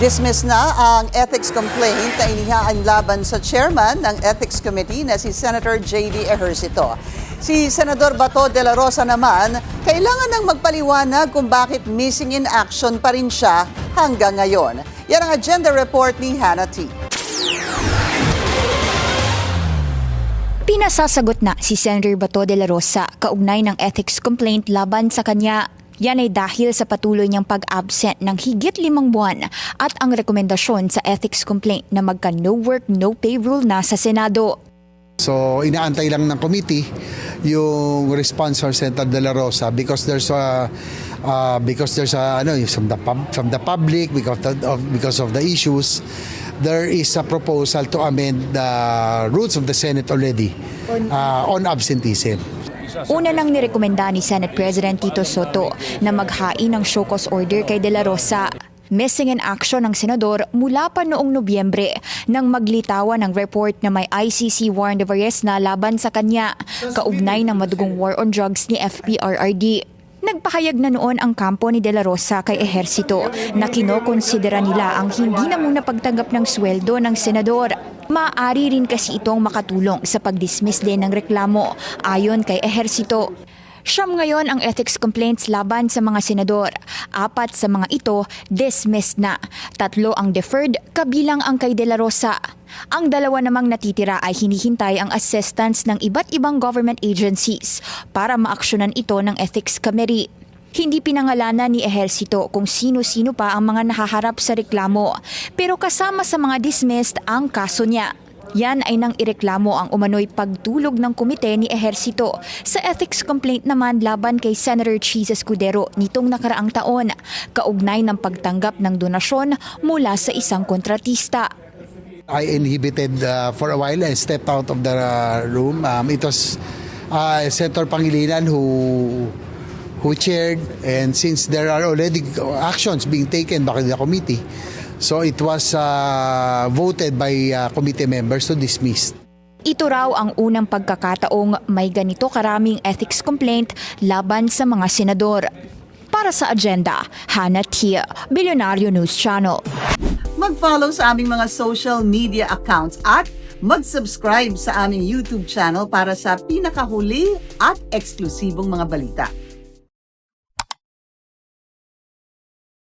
Dismiss na ang ethics complaint na inihaan laban sa chairman ng Ethics Committee na si Senator J.D. Ejercito. Si Senador Bato de la Rosa naman, kailangan nang magpaliwanag kung bakit missing in action pa rin siya hanggang ngayon. Yan ang agenda report ni Hannah T. Pinasasagot na si Senator Bato de la Rosa kaugnay ng ethics complaint laban sa kanya. Yan ay dahil sa patuloy niyang pag-absent ng higit 5 buwan at ang rekomendasyon sa ethics complaint na magka no work, no pay rule na sa Senado. So inaantay lang ng committee yung response from Senator de la Rosa because there's a from the public because of the issues. There is a proposal to amend the rules of the Senate already on absenteeism. Una nang nirekomenda ni Senate President Tito Soto na maghain ng show cause order kay De La Rosa. Missing in action ng senador mula pa noong Nobyembre nang maglitawan ng report na may ICC warrant of arrest na laban sa kanya, kaugnay ng madugong war on drugs ni FPRRD. Nagpahayag na noon ang kampo ni De La Rosa kay Ejercito na kinokonsidera nila ang hindi na muna pagtanggap ng sweldo ng senador. Maaari rin kasi itong makatulong sa pag-dismiss din ng reklamo ayon kay Ejercito. Siyam ngayon ang ethics complaints laban sa mga senador. 4 sa mga ito dismissed na. 3 ang deferred, kabilang ang kay De La Rosa. Ang 2 namang natitira ay hinihintay ang assistance ng iba't ibang government agencies para maaksyonan ito ng Ethics Committee. Hindi pinangalanan ni Ejercito kung sino-sino pa ang mga nahaharap sa reklamo, pero kasama sa mga dismissed ang kaso niya. Yan ay nang ireklamo ang umano'y pagtulog ng komite ni Ejercito sa ethics complaint naman laban kay Senator Chis Escudero nitong nakaraang taon, kaugnay ng pagtanggap ng donasyon mula sa isang kontratista. I inhibited for a while and stepped out of the room. It was Senator Pangilinan who chaired, and since there are already actions being taken by the committee, so it was voted by committee members to dismiss. Ito raw ang unang pagkakataong may ganito karaming ethics complaint laban sa mga senador. Para sa agenda, Hannah T. Billionario News Channel. Mag-follow sa aming mga social media accounts at mag-subscribe sa aming YouTube channel para sa pinakahuli at eksklusibong mga balita.